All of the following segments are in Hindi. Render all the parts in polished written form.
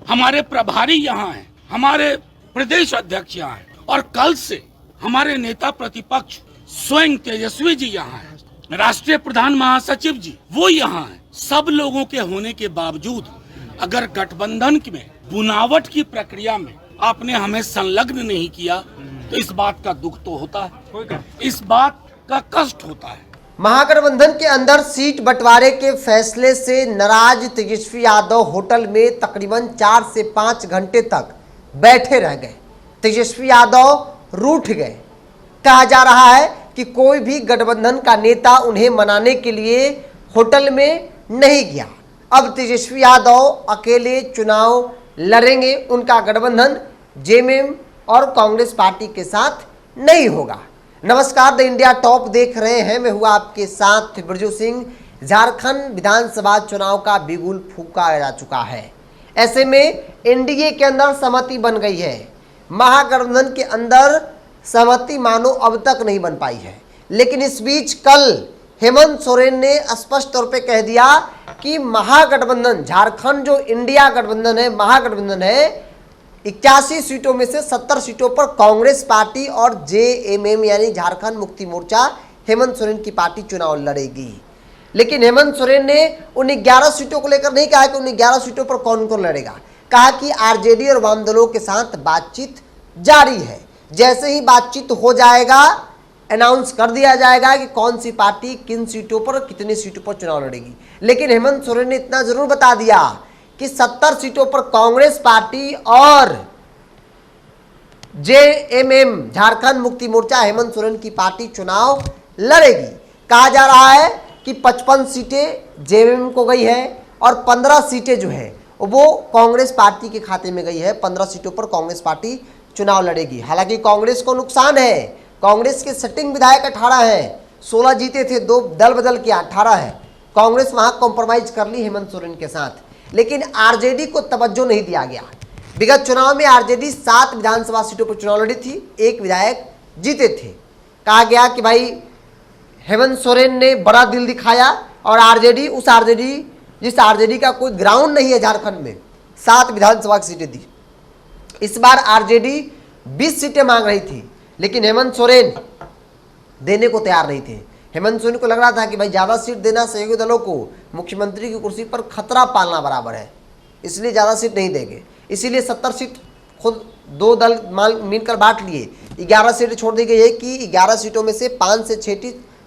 हमारे प्रभारी यहाँ हैं, हमारे प्रदेश अध्यक्ष यहाँ हैं और कल से हमारे नेता प्रतिपक्ष स्वयं तेजस्वी जी यहाँ हैं, राष्ट्रीय प्रधान महासचिव जी वो यहाँ हैं। सब लोगों के होने के बावजूद अगर गठबंधन में बुनावट की प्रक्रिया में आपने हमें संलग्न नहीं किया तो इस बात का दुख तो होता है, इस बात का कष्ट होता है। महागठबंधन के अंदर सीट बंटवारे के फैसले से नाराज तेजस्वी यादव होटल में तकरीबन 4 से 5 घंटे तक बैठे रह गए। तेजस्वी यादव रूठ गए। कहा जा रहा है कि कोई भी गठबंधन का नेता उन्हें मनाने के लिए होटल में नहीं गया। अब तेजस्वी यादव अकेले चुनाव लड़ेंगे। उनका गठबंधन जेएमएम और कांग्रेस पार्टी के साथ नहीं होगा। नमस्कार, द इंडिया टॉप देख रहे हैं। मैं हुआ आपके साथ बिरजू सिंह। झारखंड विधानसभा चुनाव का बिगुल फूंका जा चुका है। ऐसे में एनडीए के अंदर सहमति बन गई है। महागठबंधन के अंदर सहमति मानो अब तक नहीं बन पाई है। लेकिन इस बीच कल हेमंत सोरेन ने स्पष्ट तौर पे कह दिया कि महागठबंधन, झारखंड जो इंडिया गठबंधन है, महागठबंधन है, 81 सीटों में से 70 सीटों पर कांग्रेस पार्टी और जेएमएम यानी झारखंड मुक्ति मोर्चा हेमंत सोरेन की पार्टी चुनाव लड़ेगी। लेकिन हेमंत सोरेन ने उन 11 सीटों को लेकर नहीं कहा कि उन 11 सीटों पर कौन कौन लड़ेगा। कहा कि आरजेडी और वाम दलों के साथ बातचीत जारी है। जैसे ही बातचीत हो जाएगा अनाउंस कर दिया जाएगा कि कौन सी पार्टी किन सीटों पर कितनी सीटों पर चुनाव लड़ेगी। लेकिन हेमंत सोरेन ने इतना जरूर बता दिया कि 70 सीटों पर कांग्रेस पार्टी और जेएमएम झारखंड मुक्ति मोर्चा हेमंत सोरेन की पार्टी चुनाव लड़ेगी। कहा जा रहा है कि 55 सीटें जेएमएम को गई है और 15 सीटें जो है वो कांग्रेस पार्टी के खाते में गई है। 15 सीटों पर कांग्रेस पार्टी चुनाव लड़ेगी। हालांकि कांग्रेस को नुकसान है। कांग्रेस के सिटिंग विधायक 18 है, 16 जीते थे, 2 दल बदल के 18 है। कांग्रेस वहां कॉम्प्रोमाइज कर ली हेमंत सोरेन के साथ। लेकिन आरजेडी को तवज्जो नहीं दिया गया। विगत चुनाव में आरजेडी 7 विधानसभा सीटों पर चुनाव लड़ी थी, 1 विधायक जीते थे। कहा गया कि भाई हेमंत सोरेन ने बड़ा दिल दिखाया और आरजेडी, उस आरजेडी जिस आरजेडी का कोई ग्राउंड नहीं है झारखंड में, 7 विधानसभा की सीटें दी। इस बार आरजेडी 20 सीटें मांग रही थी, लेकिन हेमंत सोरेन देने को तैयार नहीं थे। हेमंत सोरेन को लग रहा था कि भाई ज़्यादा सीट देना सहयोगी दलों को मुख्यमंत्री की कुर्सी पर खतरा पालना बराबर है, इसलिए ज़्यादा सीट नहीं देंगे। इसीलिए 70 सीट खुद 2 दल मिलकर बांट लिए। 11 सीटें छोड़ दी गई है कि 11 सीटों में से 5 से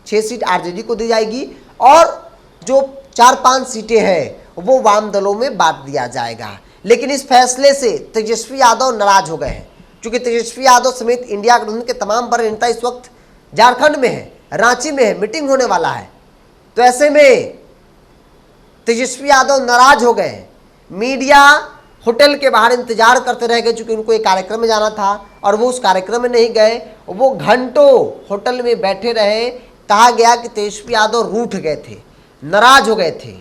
6 सीट आरजेडी को दी जाएगी और जो 4-5 सीटें हैं वो वाम दलों में बांट दिया जाएगा। लेकिन इस फैसले से तेजस्वी यादव नाराज हो गए हैं, क्योंकि तेजस्वी यादव समेत इंडिया गठबंधन के तमाम बड़े नेता इस वक्त झारखंड में है, रांची में है, मीटिंग होने वाला है। तो ऐसे में तेजस्वी यादव नाराज हो गए। मीडिया होटल के बाहर इंतजार करते रह गए, चूंकि उनको एक कार्यक्रम में जाना था और वो उस कार्यक्रम में नहीं गए। वो घंटों होटल में बैठे रहे। कहा गया कि तेजस्वी यादव रूठ गए थे, नाराज हो गए थे।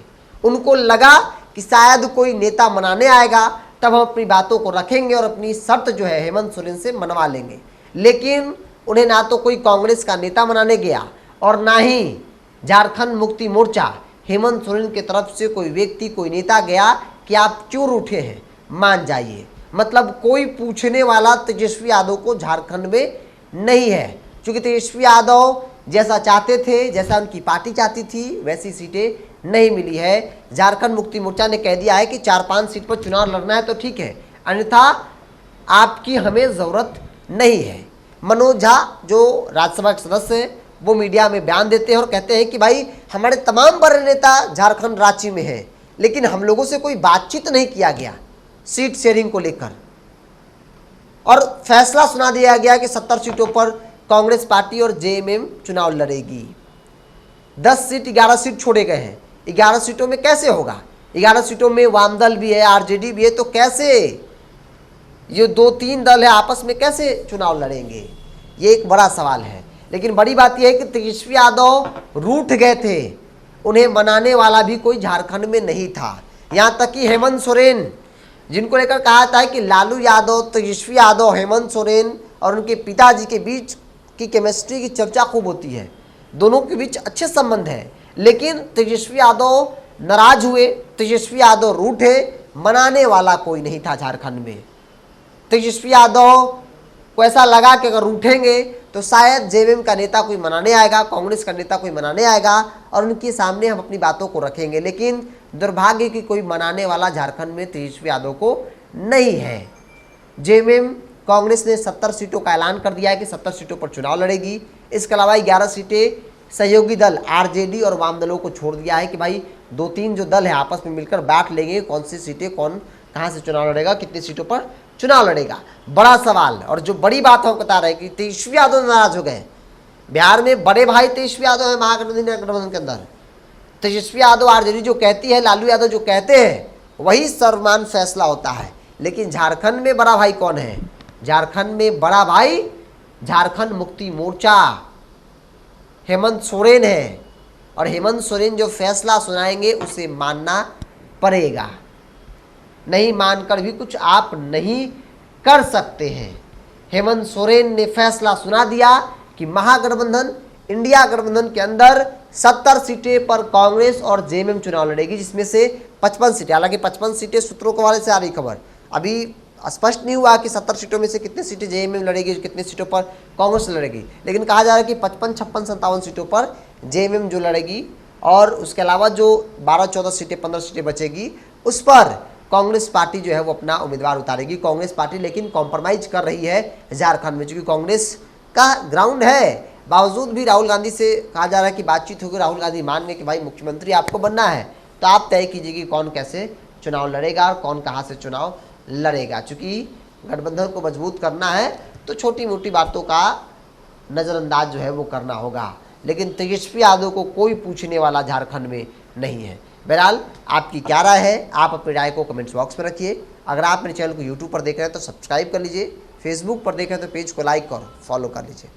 उनको लगा कि शायद कोई नेता मनाने आएगा, तब हम अपनी बातों को रखेंगे और अपनी शर्त जो है हेमंत सोरेन से मनवा लेंगे। लेकिन उन्हें ना तो कोई कांग्रेस का नेता मनाने गया और ना ही झारखंड मुक्ति मोर्चा हेमंत सोरेन की तरफ से कोई व्यक्ति, कोई नेता गया कि आप क्यों रूठे हैं, मान जाइए। मतलब कोई पूछने वाला तेजस्वी यादव को झारखंड में नहीं है, क्योंकि तेजस्वी यादव जैसा चाहते थे, जैसा उनकी पार्टी चाहती थी, वैसी सीटें नहीं मिली है। झारखंड मुक्ति मोर्चा ने कह दिया है कि 4-5 सीट पर चुनाव लड़ना है तो ठीक है, अन्यथा आपकी हमें ज़रूरत नहीं है। मनोज झा जो राज्यसभा के सदस्य हैं वो मीडिया में बयान देते हैं और कहते हैं कि भाई हमारे तमाम बड़े नेता झारखंड रांची में हैं, लेकिन हम लोगों से कोई बातचीत नहीं किया गया सीट शेयरिंग को लेकर, और फैसला सुना दिया गया कि 70 सीटों पर कांग्रेस पार्टी और जेएमएम चुनाव लड़ेगी। 10 सीट 11 सीट छोड़े गए हैं। 11 सीटों में कैसे होगा? 11 सीटों में वामदल भी है, आरजेडी भी है, तो कैसे ये 2-3 दल है आपस में कैसे चुनाव लड़ेंगे? ये एक बड़ा सवाल है। लेकिन बड़ी बात यह है कि तेजस्वी यादव रूठ गए थे। उन्हें मनाने वाला भी कोई झारखंड में नहीं था। यहाँ तक कि हेमंत सोरेन, जिनको लेकर कहा था कि लालू यादव, तेजस्वी यादव, हेमंत सोरेन और उनके पिताजी के बीच की केमिस्ट्री की चर्चा खूब होती है, दोनों के बीच अच्छे संबंध हैं। लेकिन तेजस्वी यादव नाराज हुए, तेजस्वी यादव रूठे, मनाने वाला कोई नहीं था झारखंड में। तेजस्वी यादव को ऐसा लगा कि अगर उठेंगे तो शायद जेवीएम का नेता कोई मनाने आएगा, कांग्रेस का नेता कोई मनाने आएगा और उनके सामने हम अपनी बातों को रखेंगे। लेकिन दुर्भाग्य की कोई मनाने वाला झारखंड में तेजस्वी यादव को नहीं है। जेवीएम कांग्रेस ने 70 सीटों का ऐलान कर दिया है कि 70 सीटों पर चुनाव लड़ेगी। इसके अलावा 11 सीटें सहयोगी दल आरजेडी और वाम दलों को छोड़ दिया है कि भाई 2-3 जो दल है आपस में मिलकर बांट लेंगे कौन सी सीटें कौन कहां से चुनाव लड़ेगा, कितनी सीटों पर चुनाव लड़ेगा। बड़ा सवाल और जो बड़ी बात हम बता रहे हैं कि तेजस्वी यादव नाराज हो गए। बिहार में बड़े भाई तेजस्वी यादव है महागठबंधन के अंदर। तेजस्वी यादव आरजेडी जो कहती है, लालू यादव जो कहते हैं वही सर्वमान्य फैसला होता है। लेकिन झारखंड में बड़ा भाई कौन है? झारखंड में बड़ा भाई झारखंड मुक्ति मोर्चा हेमंत सोरेन है और हेमंत सोरेन जो फैसला सुनाएंगे उसे मानना पड़ेगा। नहीं मानकर भी कुछ आप नहीं कर सकते हैं। हेमंत सोरेन ने फैसला सुना दिया कि महागठबंधन इंडिया गठबंधन के अंदर 70 सीटें पर कांग्रेस और जेएमएम चुनाव लड़ेगी, जिसमें से 55 सीटें, हालांकि 55 सीटें सूत्रों के हवाले से आ रही खबर, अभी स्पष्ट नहीं हुआ कि 70 सीटों में से कितनी सीटें जेएमएम लड़ेगी, कितनी सीटों पर कांग्रेस लड़ेगी। लेकिन कहा जा रहा है कि 55, 56, 57 सीटों पर जेएमएम जो लड़ेगी और उसके अलावा जो 12, 14 सीटें, 15 सीटें बचेगी उस पर कांग्रेस पार्टी जो है वो अपना उम्मीदवार उतारेगी। कांग्रेस पार्टी लेकिन कॉम्प्रोमाइज कर रही है झारखंड में, चूंकि कांग्रेस का ग्राउंड है। बावजूद भी राहुल गांधी से कहा जा रहा है कि बातचीत होगी, राहुल गांधी मान गए कि भाई मुख्यमंत्री आपको बनना है तो आप तय कीजिए कि कौन कैसे चुनाव लड़ेगा और कौन कहाँ से चुनाव लड़ेगा। चूंकि गठबंधन को मजबूत करना है तो छोटी मोटी बातों का नज़रअंदाज जो है वो करना होगा। लेकिन तेजस्वी यादव को कोई पूछने वाला झारखंड में नहीं है। बहरहाल आपकी क्या राय है, आप अपनी राय को कमेंट्स बॉक्स में रखिए। अगर आप मेरे चैनल को यूट्यूब पर देख रहे हैं तो सब्सक्राइब कर लीजिए, फेसबुक पर देख रहे हैं तो पेज को लाइक और फॉलो कर लीजिए।